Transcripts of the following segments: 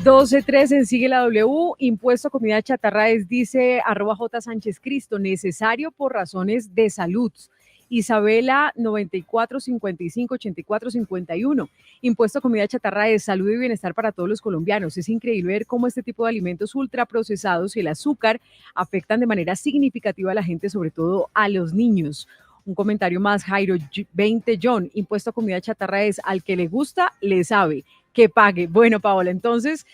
12:13 Sigue la W. Impuesto a comida chatarra es, dice @J Sánchez Cristo, necesario por razones de salud. Isabela 94558451. Impuesto a comida chatarra es salud y bienestar para todos los colombianos. Es increíble ver cómo este tipo de alimentos ultraprocesados y el azúcar afectan de manera significativa a la gente, sobre todo a los niños. Un comentario más, Jairo 20 John. Impuesto a comida chatarra es al que le gusta, le sabe, que pague. Bueno, Paola, entonces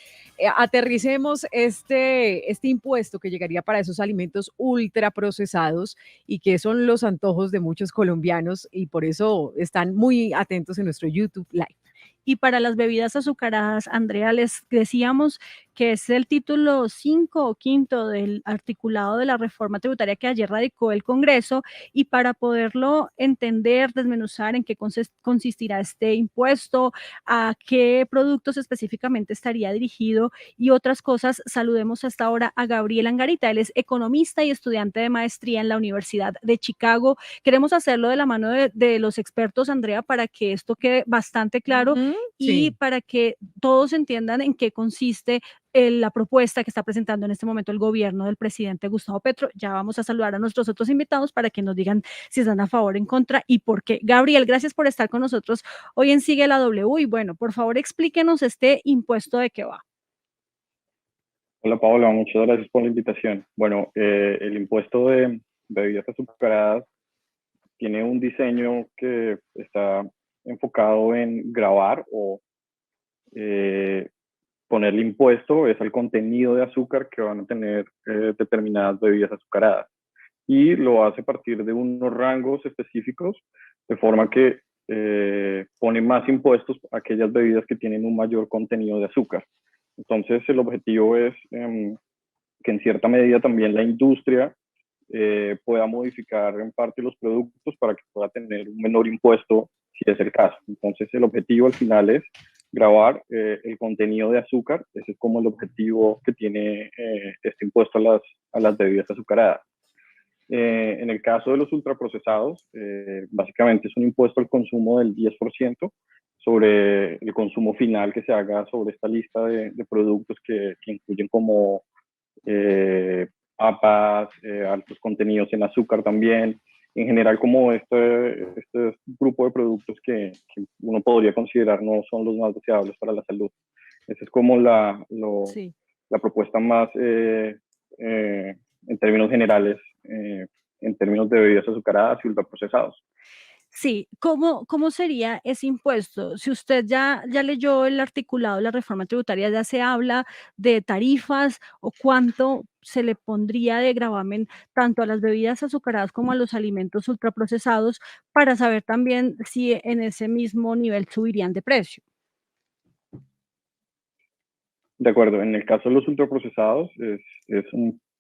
aterricemos este impuesto que llegaría para esos alimentos ultraprocesados y que son los antojos de muchos colombianos y por eso están muy atentos en nuestro YouTube Live. Y para las bebidas azucaradas, Andrea, les decíamos que es el título 5 o quinto del articulado de la reforma tributaria que ayer radicó el Congreso, y para poderlo entender, desmenuzar en qué consistirá este impuesto, a qué productos específicamente estaría dirigido y otras cosas, saludemos hasta ahora a Gabriel Angarita. Él es economista y estudiante de maestría en la Universidad de Chicago. Queremos hacerlo de la mano de los expertos, Andrea, para que esto quede bastante claro y Sí. para que todos entiendan en qué consiste la propuesta que está presentando en este momento el gobierno del presidente Gustavo Petro. Ya vamos a saludar a nuestros otros invitados para que nos digan si están a favor, en contra y por qué. Gabriel, gracias por estar con nosotros hoy en Sigue la W. Y bueno, por favor, explíquenos este impuesto de qué va. Hola Paola, muchas gracias por la invitación. Bueno, el impuesto de bebidas azucaradas tiene un diseño que está enfocado en gravar o ponerle impuesto es al contenido de azúcar que van a tener determinadas bebidas azucaradas. Y lo hace a partir de unos rangos específicos, de forma que pone más impuestos a aquellas bebidas que tienen un mayor contenido de azúcar. Entonces, el objetivo es que en cierta medida también la industria pueda modificar en parte los productos para que pueda tener un menor impuesto si es el caso. Entonces, el objetivo al final es grabar el contenido de azúcar. Ese es como el objetivo que tiene este impuesto a las bebidas azucaradas. En el caso de los ultraprocesados, básicamente es un impuesto al consumo del 10% sobre el consumo final que se haga sobre esta lista de productos que incluyen como papas, altos contenidos en azúcar también. En general, como este grupo de productos que uno podría considerar no son los más deseables para la salud. Esa es como la propuesta más en términos generales, en términos de bebidas azucaradas y ultraprocesados. Sí, ¿cómo sería ese impuesto? Si usted ya leyó el articulado de la reforma tributaria, ya se habla de tarifas o cuánto se le pondría de gravamen tanto a las bebidas azucaradas como a los alimentos ultraprocesados, para saber también si en ese mismo nivel subirían de precio. De acuerdo, en el caso de los ultraprocesados es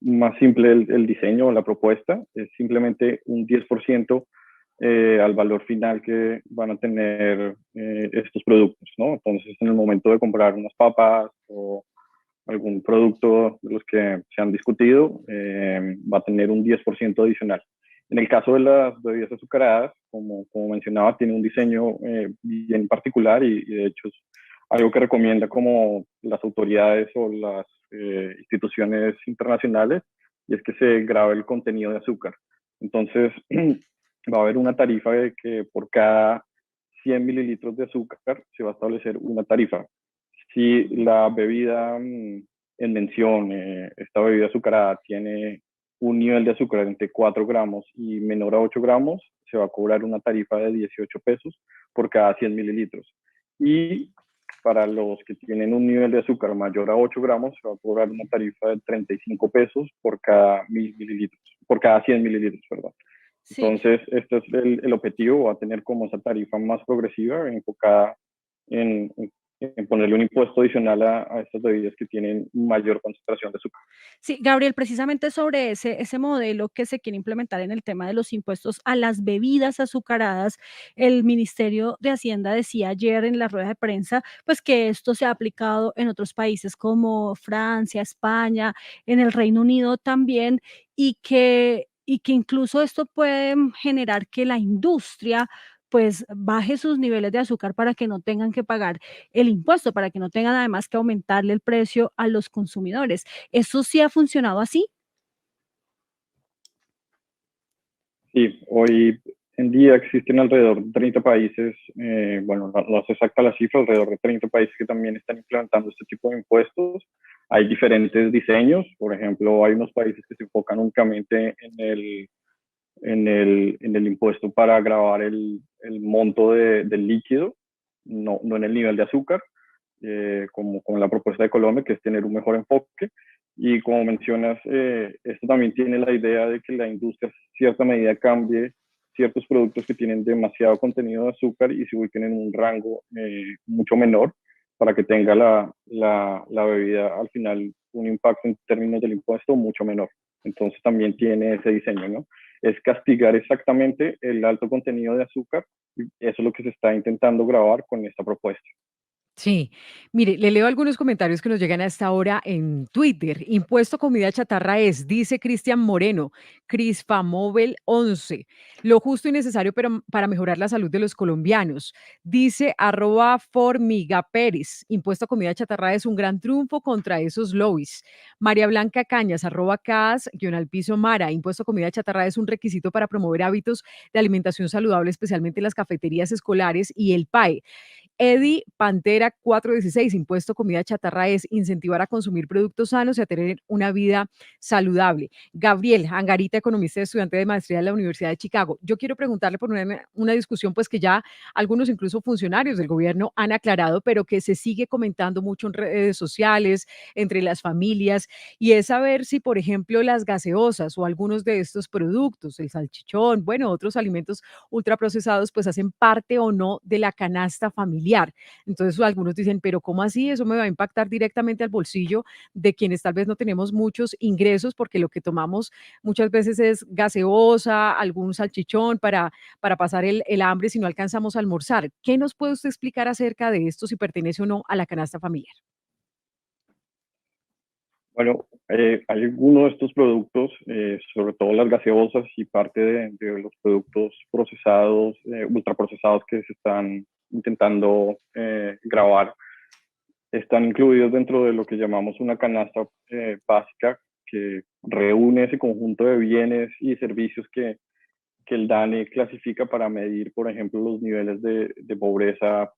más simple el diseño o la propuesta, es simplemente un 10% al valor final que van a tener estos productos, ¿no? Entonces, en el momento de comprar unas papas o algún producto de los que se han discutido, va a tener un 10% adicional. En el caso de las bebidas azucaradas, como mencionaba, tiene un diseño bien particular y de hecho es algo que recomienda como las autoridades o las instituciones internacionales, y es que se grabe el contenido de azúcar. Entonces, va a haber una tarifa de que por cada 100 mililitros de azúcar se va a establecer una tarifa. Si la bebida en mención, esta bebida azucarada, tiene un nivel de azúcar entre 4 gramos y menor a 8 gramos, se va a cobrar una tarifa de 18 pesos por cada 100 mililitros. Y para los que tienen un nivel de azúcar mayor a 8 gramos, se va a cobrar una tarifa de 35 pesos por cada 1.000 mililitros, por cada 100 mililitros, perdón. Sí. Entonces, este es el objetivo, va a tener como esa tarifa más progresiva, enfocada en ponerle un impuesto adicional a estas bebidas que tienen mayor concentración de azúcar. Sí, Gabriel, precisamente sobre ese modelo que se quiere implementar en el tema de los impuestos a las bebidas azucaradas, el Ministerio de Hacienda decía ayer en la rueda de prensa, pues que esto se ha aplicado en otros países como Francia, España, en el Reino Unido también, y que incluso esto puede generar que la industria pues baje sus niveles de azúcar para que no tengan que pagar el impuesto, para que no tengan además que aumentarle el precio a los consumidores. ¿Eso sí ha funcionado así? Sí, hoy en día existen alrededor de 30 países, bueno, no es exacta la cifra, alrededor de 30 países que también están implementando este tipo de impuestos. Hay diferentes diseños, por ejemplo, hay unos países que se enfocan únicamente en el impuesto para grabar el monto del líquido, no en el nivel de azúcar, como la propuesta de Colombia, que es tener un mejor enfoque. Y como mencionas, esto también tiene la idea de que la industria en cierta medida cambie ciertos productos que tienen demasiado contenido de azúcar y se ubiquen en un rango mucho menor para que tenga la bebida al final un impacto en términos del impuesto mucho menor. Entonces también tiene ese diseño, ¿no? Es castigar exactamente el alto contenido de azúcar y eso es lo que se está intentando grabar con esta propuesta. Sí, mire, le leo algunos comentarios que nos llegan a esta hora en Twitter. Impuesto comida chatarra es, dice Cristian Moreno, Crisfamóvel 11, lo justo y necesario para mejorar la salud de los colombianos. Dice @Formiga Pérez, impuesto a comida chatarra es un gran triunfo contra esos lobbies. María Blanca Cañas, @Cas_al piso Mara, impuesto a comida chatarra es un requisito para promover hábitos de alimentación saludable, especialmente en las cafeterías escolares y el PAE. Eddie Pantera 416, impuesto comida chatarra es incentivar a consumir productos sanos y a tener una vida saludable. Gabriel Angarita, economista y estudiante de maestría de la Universidad de Chicago. Yo quiero preguntarle por una discusión pues que ya algunos incluso funcionarios del gobierno han aclarado, pero que se sigue comentando mucho en redes sociales, entre las familias, y es saber si, por ejemplo, las gaseosas o algunos de estos productos, el salchichón, bueno, otros alimentos ultraprocesados, pues hacen parte o no de la canasta familiar. Entonces algunos dicen, pero ¿cómo así? Eso me va a impactar directamente al bolsillo de quienes tal vez no tenemos muchos ingresos porque lo que tomamos muchas veces es gaseosa, algún salchichón para pasar el hambre si no alcanzamos a almorzar. ¿Qué nos puede usted explicar acerca de esto, si pertenece o no a la canasta familiar? Bueno, hay algunos de estos productos, sobre todo las gaseosas y parte de los productos procesados, ultraprocesados que se están intentando grabar, están incluidos dentro de lo que llamamos una canasta básica que reúne ese conjunto de bienes y servicios que el DANE clasifica para medir, por ejemplo, los niveles de pobreza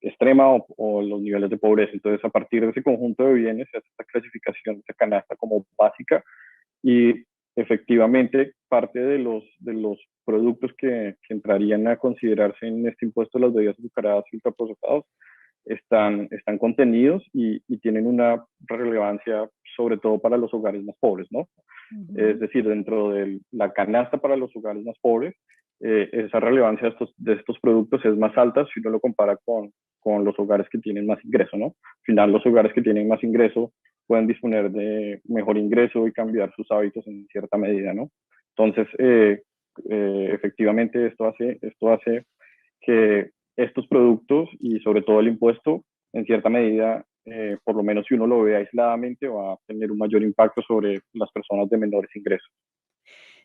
extrema o los niveles de pobreza. Entonces, a partir de ese conjunto de bienes se hace esta clasificación, esta canasta como básica y efectivamente parte de los productos que entrarían a considerarse en este impuesto de las bebidas azucaradas y ultraprocesados están contenidos y tienen una relevancia sobre todo para los hogares más pobres, ¿no? Es decir, dentro de la canasta para los hogares más pobres, esa relevancia de estos productos es más alta si uno lo compara con los hogares que tienen más ingreso, ¿no? Al final, los hogares que tienen más ingreso pueden disponer de mejor ingreso y cambiar sus hábitos en cierta medida, ¿no? Entonces, efectivamente, esto hace que estos productos y sobre todo el impuesto, en cierta medida, por lo menos si uno lo ve aisladamente, va a tener un mayor impacto sobre las personas de menores ingresos.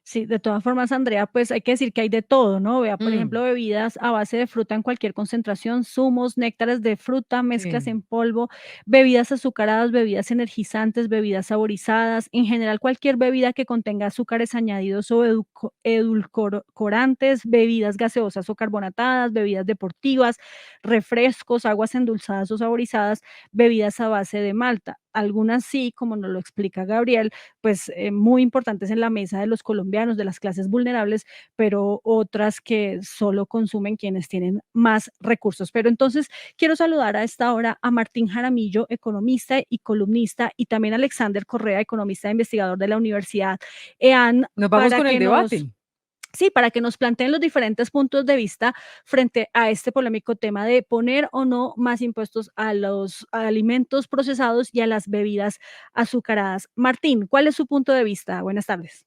Sí, de todas formas, Andrea, pues hay que decir que hay de todo, ¿no? Vea, por Mm, ejemplo, bebidas a base de fruta en cualquier concentración, zumos, néctares de fruta, mezclas sí. en polvo, bebidas azucaradas, bebidas energizantes, bebidas saborizadas, en general cualquier bebida que contenga azúcares añadidos o edulcorantes, bebidas gaseosas o carbonatadas, bebidas deportivas, refrescos, aguas endulzadas o saborizadas, bebidas a base de malta. Algunas sí, como nos lo explica Gabriel, pues, muy importantes en la mesa de los colombianos, de las clases vulnerables, pero otras que solo consumen quienes tienen más recursos. Pero entonces quiero saludar a esta hora a Martín Jaramillo, economista y columnista, y también a Alexander Correa, economista e investigador de la Universidad EAN, Nos vamos para con el que nos debate. sí, para que nos planteen los diferentes puntos de vista frente a este polémico tema de poner o no más impuestos a los alimentos procesados y a las bebidas azucaradas. Martín, ¿cuál es su punto de vista? Buenas tardes.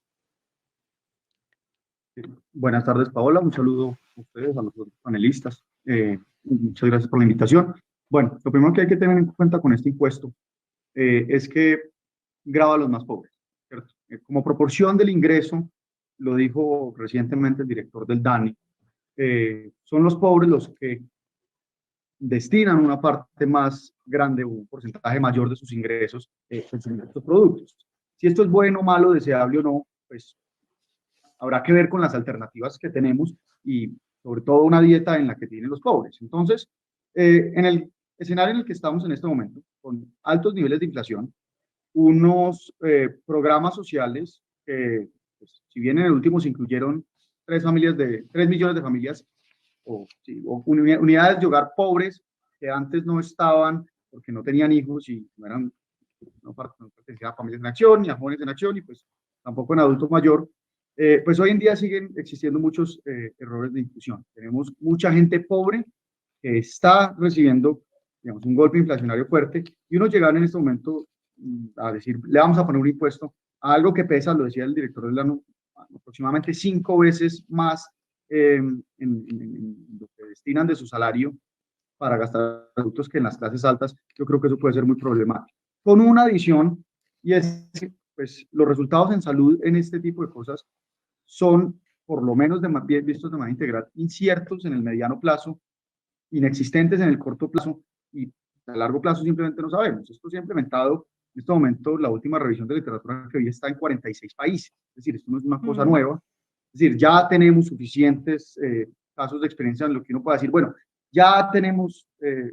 Buenas tardes, Paola. Un saludo a ustedes, a los otros panelistas. Muchas gracias por la invitación. Bueno, lo primero que hay que tener en cuenta con este impuesto es que grava a los más pobres, ¿cierto? Como proporción del ingreso, lo dijo recientemente el director del DANE, son los pobres los que destinan una parte más grande o un porcentaje mayor de sus ingresos consumiendo estos productos. Si esto es bueno, malo, deseable o no, pues habrá que ver con las alternativas que tenemos y sobre todo una dieta en la que tienen los pobres. Entonces, en el escenario en el que estamos en este momento, con altos niveles de inflación, unos programas sociales que, pues, si bien en el último se incluyeron 3 millones de familias o, sí, o unidades de hogar pobres que antes no estaban porque no tenían hijos y no pertenecían a familias en acción ni a jóvenes en acción y pues tampoco en adultos mayor, pues hoy en día siguen existiendo muchos errores de inclusión. Tenemos mucha gente pobre que está recibiendo, digamos, un golpe inflacionario fuerte y uno llegar en este momento a decir, le vamos a poner un impuesto a algo que pesa, lo decía el director del ANO, aproximadamente 5 veces más en lo que destinan de su salario para gastar productos que en las clases altas. Yo creo que eso puede ser muy problemático. Con una adición, y es que pues, los resultados en salud en este tipo de cosas son, por lo menos bien vistos de manera integral, inciertos en el mediano plazo, inexistentes en el corto plazo y a largo plazo simplemente no sabemos. Esto se ha implementado en este momento, la última revisión de literatura que hoy está en 46 países. Es decir, esto no es una cosa nueva. Es decir, ya tenemos suficientes casos de experiencia en lo que uno puede decir, bueno, ya tenemos,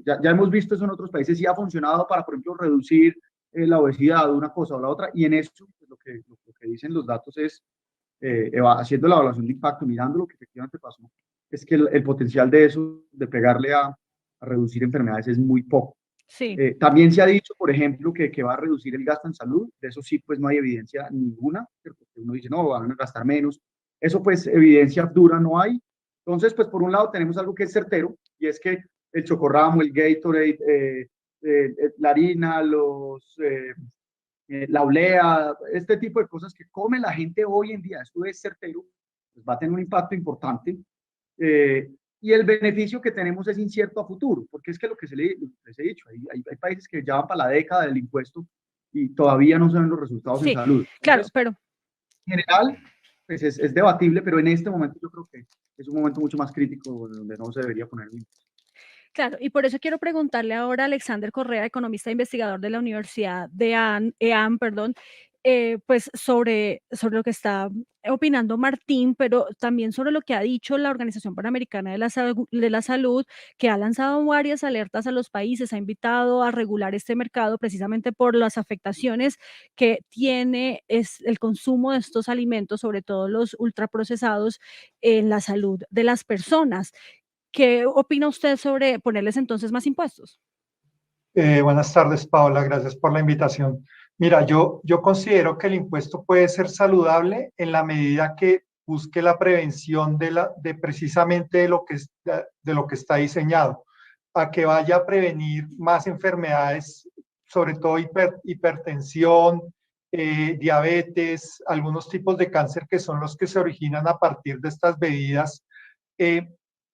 ya hemos visto eso en otros países y ha funcionado para, por ejemplo, reducir la obesidad de una cosa o la otra, y en eso pues, lo que dicen los datos es, haciendo la evaluación de impacto, mirando lo que efectivamente pasó, es que el potencial de eso, de pegarle a reducir enfermedades es muy poco. Sí. También se ha dicho, por ejemplo, que va a reducir el gasto en salud. De eso sí, pues no hay evidencia ninguna, porque uno dice, no, van a gastar menos. Eso, pues, evidencia dura no hay. Entonces, pues, por un lado tenemos algo que es certero, y es que el chocorramo, el Gatorade, la harina, la olea, este tipo de cosas que come la gente hoy en día, esto es certero, pues va a tener un impacto importante. Y el beneficio que tenemos es incierto a futuro, porque es que lo que les he dicho, hay países que ya van para la década del impuesto y todavía no se ven los resultados en salud. Entonces, claro, pero en general, pues es debatible, pero en este momento yo creo que es un momento mucho más crítico donde no se debería poner el impuesto. Claro, y por eso quiero preguntarle ahora a Alexander Correa, economista e investigador de la Universidad de EAM, perdón, pues sobre lo que está opinando Martín, pero también sobre lo que ha dicho la Organización Panamericana de la Salud, que ha lanzado varias alertas a los países, ha invitado a regular este mercado precisamente por las afectaciones que tiene el consumo de estos alimentos, sobre todo los ultraprocesados, en la salud de las personas. ¿Qué opina usted sobre ponerles entonces más impuestos? Buenas tardes, Paola, gracias por la invitación. Mira, yo considero que el impuesto puede ser saludable en la medida que busque la prevención de precisamente de lo que está diseñado, a que vaya a prevenir más enfermedades, sobre todo hipertensión, diabetes, algunos tipos de cáncer que son los que se originan a partir de estas bebidas.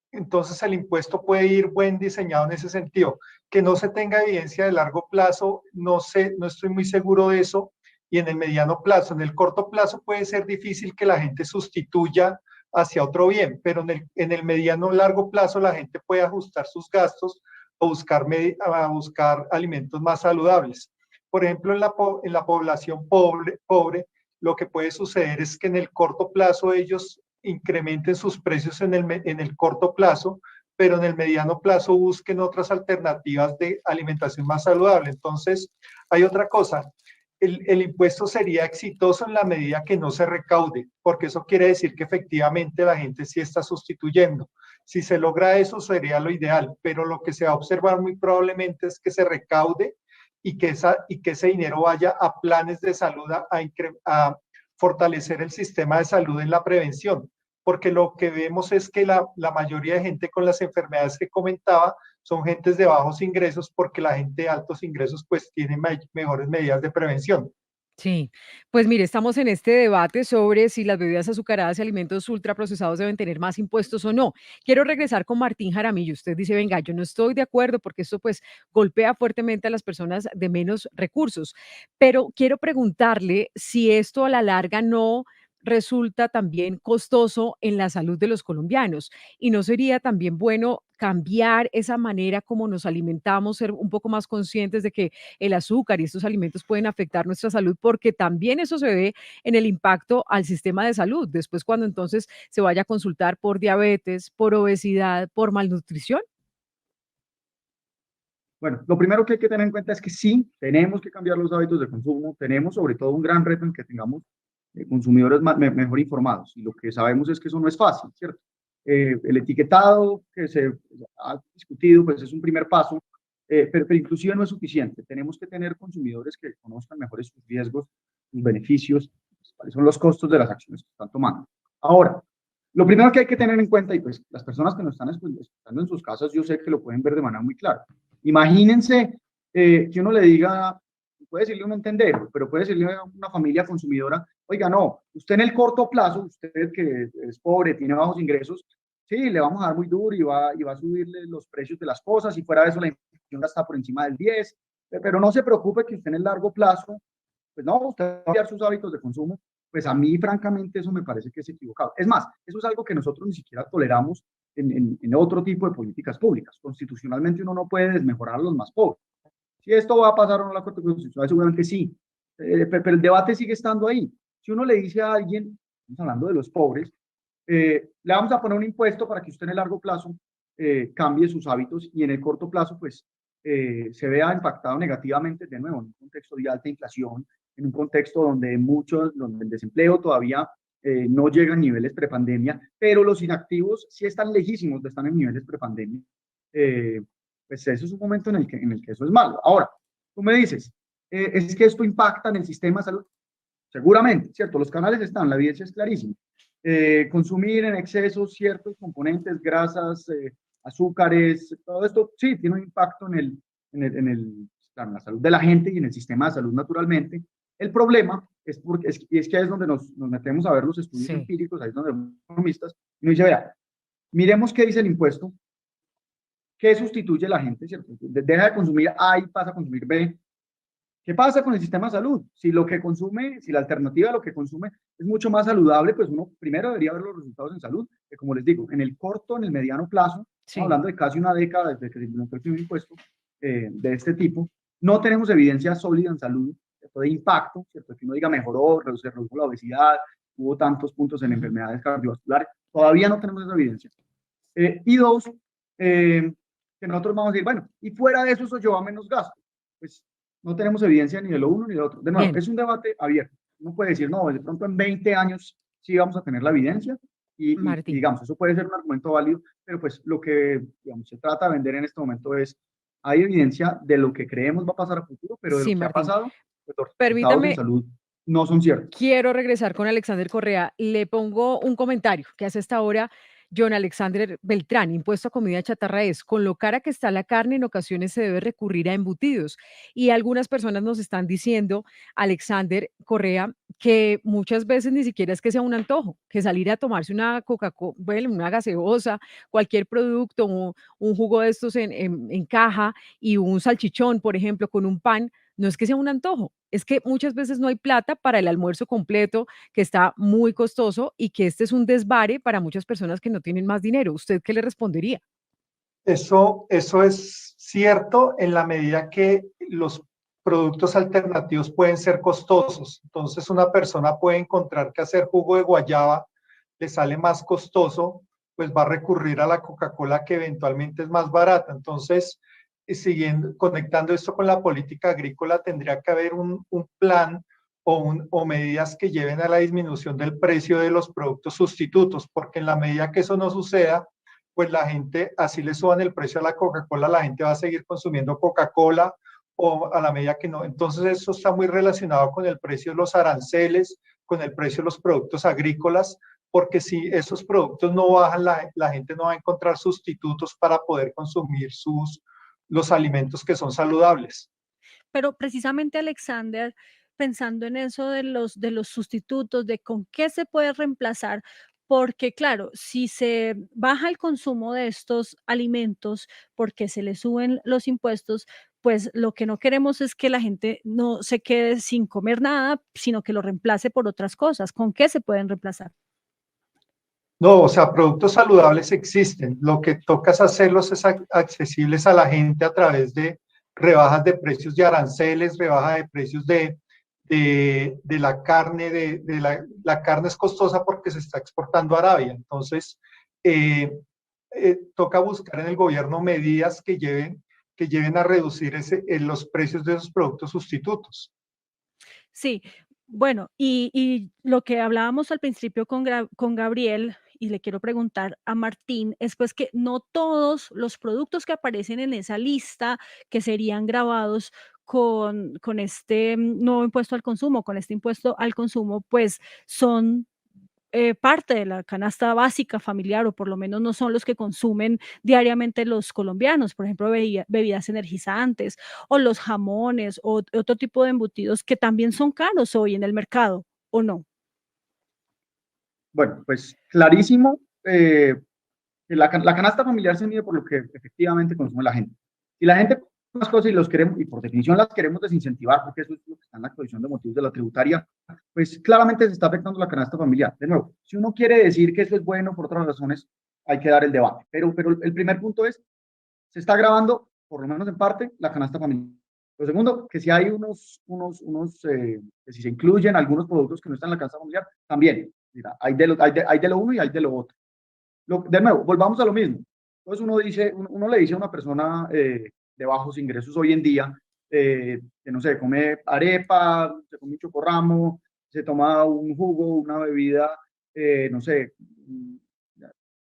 Entonces el impuesto puede ir buen diseñado en ese sentido. Que no se tenga evidencia de largo plazo, no sé, no estoy muy seguro de eso. Y en el mediano plazo, en el corto plazo puede ser difícil que la gente sustituya hacia otro bien, pero en el mediano largo plazo la gente puede ajustar sus gastos o a buscar alimentos más saludables. Por ejemplo, en la población pobre, lo que puede suceder es que en el corto plazo ellos incrementen sus precios en el corto plazo, pero en el mediano plazo busquen otras alternativas de alimentación más saludable. Entonces, hay otra cosa, el impuesto sería exitoso en la medida que no se recaude, porque eso quiere decir que efectivamente la gente sí está sustituyendo. Si se logra eso, sería lo ideal, pero lo que se va a observar muy probablemente es que se recaude y que ese dinero vaya a planes de salud, a fortalecer el sistema de salud en la prevención, porque lo que vemos es que la mayoría de gente con las enfermedades que comentaba son gentes de bajos ingresos, porque la gente de altos ingresos pues tiene mejores medidas de prevención. Sí, pues mire, estamos en este debate sobre si las bebidas azucaradas y alimentos ultraprocesados deben tener más impuestos o no. Quiero regresar con Martín Jaramillo. Usted dice, venga, yo no estoy de acuerdo porque esto pues golpea fuertemente a las personas de menos recursos, pero quiero preguntarle si esto a la larga no resulta también costoso en la salud de los colombianos. ¿Y no sería también bueno cambiar esa manera como nos alimentamos, ser un poco más conscientes de que el azúcar y estos alimentos pueden afectar nuestra salud? Porque también eso se ve en el impacto al sistema de salud. Después, cuando entonces se vaya a consultar por diabetes, por obesidad, por malnutrición. Bueno, lo primero que hay que tener en cuenta es que sí, tenemos que cambiar los hábitos de consumo, tenemos sobre todo un gran reto en que tengamos consumidores mejor informados, y lo que sabemos es que eso no es fácil, ¿cierto? El etiquetado que se ha discutido, pues es un primer paso, pero inclusive no es suficiente. Tenemos que tener consumidores que conozcan mejor sus riesgos, sus beneficios, cuáles son los costos de las acciones que están tomando. Ahora, lo primero que hay que tener en cuenta, y pues las personas que nos están escuchando en sus casas, yo sé que lo pueden ver de manera muy clara. Imagínense que uno le diga, puede decirle a un entendero, pero puede decirle a una familia consumidora, oiga, no, usted en el corto plazo, usted que es pobre, tiene bajos ingresos, sí, le vamos a dar muy duro y va a subirle los precios de las cosas, y fuera de eso la inflación está por encima del 10, pero no se preocupe que usted en el largo plazo, pues no, usted va a cambiar sus hábitos de consumo. Pues a mí, francamente, eso me parece que es equivocado. Es más, eso es algo que nosotros ni siquiera toleramos en otro tipo de políticas públicas. Constitucionalmente uno no puede desmejorar a los más pobres. Si esto va a pasar o no la Corte Constitucional, seguramente sí, pero el debate sigue estando ahí. Si uno le dice a alguien, estamos hablando de los pobres, le vamos a poner un impuesto para que usted en el largo plazo cambie sus hábitos, y en el corto plazo pues se vea impactado negativamente, de nuevo, en un contexto de alta inflación, en un contexto donde donde el desempleo todavía no llega a niveles prepandemia, pero los inactivos sí están lejísimos de estar en niveles prepandemia. Pues eso es un momento en el que eso es malo. Ahora, tú me dices, ¿es que esto impacta en el sistema de salud? Seguramente, ¿cierto? Los canales están, la evidencia es clarísima. Consumir en exceso ciertos componentes, grasas, azúcares, todo esto sí tiene un impacto claro, en la salud de la gente y en el sistema de salud naturalmente. El problema es que ahí es donde nos metemos a ver los estudios Sí. empíricos, ahí es donde los economistas, y nos dice, vea, miremos qué dice el impuesto, qué sustituye la gente, ¿cierto? Deja de consumir A y pasa a consumir B. ¿Qué pasa con el sistema de salud? Si lo que consume, si la alternativa a lo que consume es mucho más saludable, pues uno primero debería ver los resultados en salud, que como les digo, en el corto, en el mediano plazo, Sí. estamos hablando de casi una década desde que se implementó el primer impuesto de este tipo, no tenemos evidencia sólida en salud, ¿cierto? De impacto, ¿cierto? Que uno diga mejoró, se redujo la obesidad, hubo tantos puntos en enfermedades cardiovasculares, todavía no tenemos esa evidencia. Y dos, que nosotros vamos a decir, bueno, y fuera de eso, eso lleva menos gasto. Pues no tenemos evidencia ni de lo uno ni de lo otro. De nuevo, Bien. es un debate abierto. Uno puede decir, no, de pronto en 20 años sí vamos a tener la evidencia, y Martín. digamos, eso puede ser un argumento válido, pero pues lo que, digamos, se trata de vender en este momento es, hay evidencia de lo que creemos va a pasar a futuro, pero de lo Sí, que ha Martín. pasado, pues los resultados Permítame, en salud no son ciertos. quiero regresar con Alexander Correa. Le pongo un comentario que hace esta hora John Alexander Beltrán. Impuesto a comida chatarra es, con lo cara que está la carne, en ocasiones se debe recurrir a embutidos. Y algunas personas nos están diciendo, Alexander Correa, que muchas veces ni siquiera es que sea un antojo, que salir a tomarse una Coca-Cola, bueno, una gaseosa, cualquier producto, un jugo de estos en caja y un salchichón, por ejemplo, con un pan, no es que sea un antojo, es que muchas veces no hay plata para el almuerzo completo, que está muy costoso, y que este es un desvare para muchas personas que no tienen más dinero. ¿Usted qué le respondería? Eso es cierto en la medida que los productos alternativos pueden ser costosos. Entonces, una persona puede encontrar que hacer jugo de guayaba le sale más costoso, pues va a recurrir a la Coca-Cola, que eventualmente es más barata. Entonces, siguiendo, conectando esto con la política agrícola, tendría que haber un plan o medidas que lleven a la disminución del precio de los productos sustitutos, porque en la medida que eso no suceda, pues la gente, así le suban el precio a la Coca-Cola, la gente va a seguir consumiendo Coca-Cola, o a la medida que no. Entonces eso está muy relacionado con el precio de los aranceles, con el precio de los productos agrícolas, porque si esos productos no bajan, la gente no va a encontrar sustitutos para poder consumir los alimentos que son saludables. Pero precisamente, Alexander, pensando en eso de los sustitutos, de con qué se puede reemplazar, porque claro, si se baja el consumo de estos alimentos porque se le suben los impuestos, pues lo que no queremos es que la gente no se quede sin comer nada, sino que lo reemplace por otras cosas. ¿Con qué se pueden reemplazar? No, o sea, productos saludables existen. Lo que toca es hacerlos accesibles a la gente a través de rebajas de precios de aranceles, rebaja de precios de la carne. La carne es costosa porque se está exportando a Arabia. Entonces, eh, toca buscar en el gobierno medidas que lleven a reducir los precios de esos productos sustitutos. Sí, bueno, y lo que hablábamos al principio con Gabriel, y le quiero preguntar a Martín, es pues que no todos los productos que aparecen en esa lista que serían grabados con este nuevo impuesto al consumo, con este impuesto al consumo, pues son parte de la canasta básica familiar, o por lo menos no son los que consumen diariamente los colombianos, por ejemplo, bebidas energizantes o los jamones o otro tipo de embutidos que también son caros hoy en el mercado, ¿o no? Bueno, pues clarísimo, que la canasta familiar se mide por lo que efectivamente consume la gente. Si la gente consume más cosas y los queremos, y por definición las queremos desincentivar, porque eso es lo que está en la exposición de motivos de la tributaria, pues claramente se está afectando la canasta familiar. De nuevo, si uno quiere decir que eso es bueno por otras razones, hay que dar el debate. Pero el primer punto es, se está grabando, por lo menos en parte, la canasta familiar. Lo segundo, que si hay que si se incluyen algunos productos que no están en la canasta familiar, también. Mira, hay de lo uno y hay de lo otro. De nuevo, volvamos a lo mismo. Entonces uno le dice a una persona de bajos ingresos hoy en día, que no sé, come arepa, se come un chocorramo, se toma un jugo, una bebida, no sé,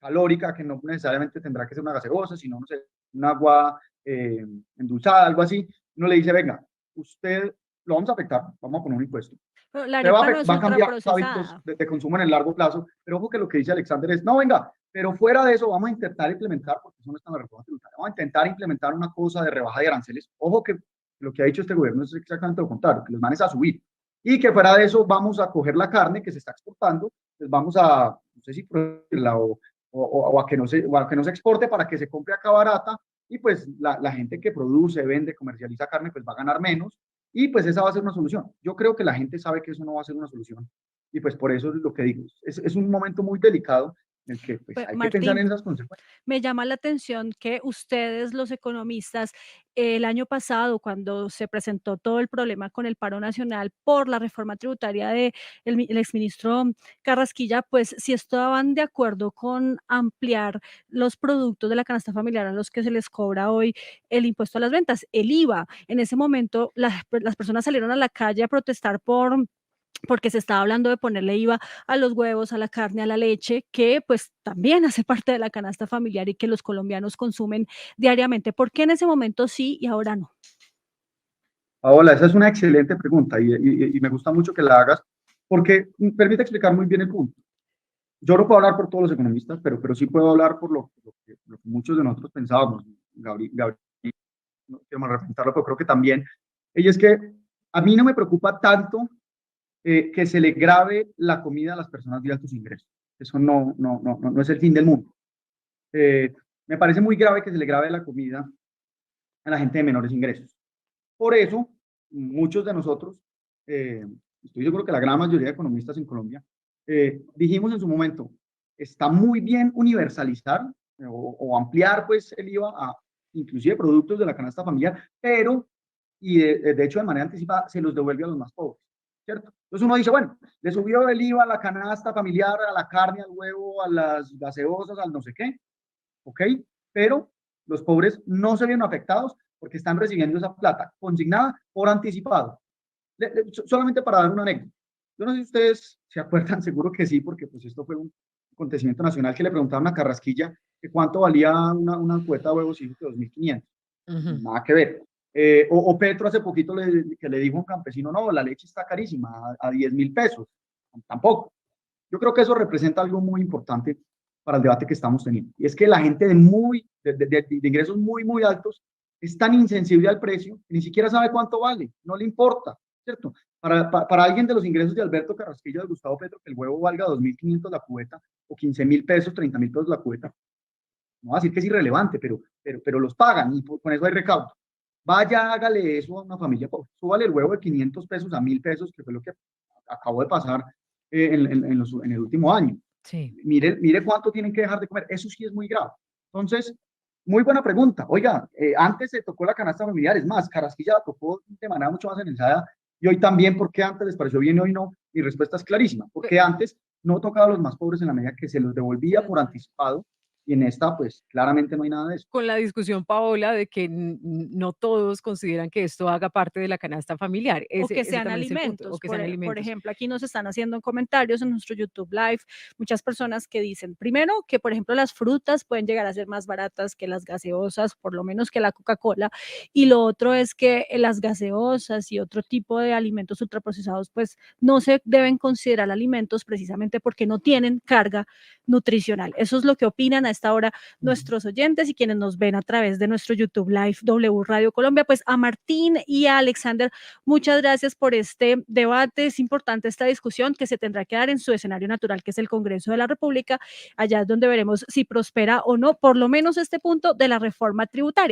calórica, que no necesariamente tendrá que ser una gaseosa, sino, no sé, un agua endulzada, algo así. Uno le dice, venga, usted lo vamos a afectar, vamos a poner un impuesto. Pero la Usted va arepa no es va a cambiar sus hábitos ultraprocesada. de consumo en el largo plazo, pero ojo que lo que dice Alexander es, no, venga, pero fuera de eso vamos a intentar implementar, porque eso no está en la reforma tributaria, vamos a intentar implementar una cosa de rebaja de aranceles. Ojo que lo que ha dicho este gobierno es exactamente lo contrario, que los manes a subir. Y que fuera de eso vamos a coger la carne que se está exportando, pues vamos a, no sé si prohibirla o a que no se exporte para que se compre acá barata, y pues la gente que produce, vende, comercializa carne, pues va a ganar menos, y pues esa va a ser una solución. Yo creo que la gente sabe que eso no va a ser una solución, y pues por eso es lo que digo. Es un momento muy delicado en el que pues hay que pensar Martín, en esas consecuencias. me llama la atención que ustedes, los economistas, el año pasado, cuando se presentó todo el problema con el paro nacional por la reforma tributaria de el exministro Carrasquilla, pues sí estaban de acuerdo con ampliar los productos de la canasta familiar a los que se les cobra hoy el impuesto a las ventas, el IVA. En ese momento, las personas salieron a la calle a protestar porque se estaba hablando de ponerle IVA a los huevos, a la carne, a la leche, que pues también hace parte de la canasta familiar y que los colombianos consumen diariamente. ¿Por qué en ese momento sí y ahora no? Paola, esa es una excelente pregunta, y me gusta mucho que la hagas, porque permite explicar muy bien el punto. Yo no puedo hablar por todos los economistas, pero sí puedo hablar por lo que muchos de nosotros pensábamos. Gabriel, no quiero representarlo, pero creo que también. Y es que a mí no me preocupa tanto que se le grave la comida a las personas de altos ingresos. Eso no es el fin del mundo. Me parece muy grave que se le grave la comida a la gente de menores ingresos. Por eso, muchos de nosotros, eh, estoy seguro que la gran mayoría de economistas en Colombia, dijimos en su momento, está muy bien universalizar o ampliar pues el IVA a inclusive productos de la canasta familiar, pero, y de hecho de manera anticipada, se los devuelve a los más pobres, ¿cierto? Entonces uno dice, bueno, le subió el IVA a la canasta familiar, a la carne, al huevo, a las gaseosas, al no sé qué, ¿ok? Pero los pobres no se vieron afectados porque están recibiendo esa plata consignada por anticipado. Solamente para dar una anécdota. Yo no sé si ustedes se acuerdan, seguro que sí, porque pues esto fue un acontecimiento nacional que le preguntaron a Carrasquilla que cuánto valía una cueta de huevos y dijo que 2.500. Ujú. Nada que ver. O Petro hace poquito que le dijo a un campesino, no, la leche está carísima, a 10.000 pesos. Tampoco. Yo creo que eso representa algo muy importante para el debate que estamos teniendo. Y es que la gente de ingresos muy altos es tan insensible al precio que ni siquiera sabe cuánto vale, no le importa, ¿cierto? Para alguien de los ingresos de Alberto Carrasquilla, de Gustavo Petro, que el huevo valga 2.500 la cubeta o 15.000 pesos, 30.000 pesos la cubeta, no va a decir que es irrelevante, pero los pagan y con eso hay recaudo. vaya, hágale eso a una familia pobre, súbale el huevo de 500 pesos a 1.000 pesos, que fue lo que acabó de pasar en el último año. Sí. Mire cuánto tienen que dejar de comer, eso sí es muy grave. Entonces, muy buena pregunta. Oiga, antes se tocó la canasta familiar, es más, Carrasquilla la tocó de manera mucho más ensayada, y hoy también, ¿por qué antes les pareció bien y hoy no? Mi respuesta es clarísima, porque antes no tocaba a los más pobres en la medida que se los devolvía por anticipado, y en esta, pues, claramente no hay nada de eso. Con la discusión, Paola, de que no todos consideran que esto haga parte de la canasta familiar. O que Ese sean también es el punto, alimentos. o que sean Por alimentos. ejemplo, aquí nos están haciendo comentarios en nuestro YouTube Live muchas personas que dicen, primero, que por ejemplo las frutas pueden llegar a ser más baratas que las gaseosas, por lo menos que la Coca-Cola, y lo otro es que las gaseosas y otro tipo de alimentos ultraprocesados pues no se deben considerar alimentos precisamente porque no tienen carga nutricional. Eso es lo que opinan a esta hora nuestros oyentes y quienes nos ven a través de nuestro YouTube Live W Radio Colombia. Pues a Martín y a Alexander, muchas gracias por este debate. Es importante esta discusión que se tendrá que dar en su escenario natural, que es el Congreso de la República. Allá es donde veremos si prospera o no, por lo menos este punto de la reforma tributaria.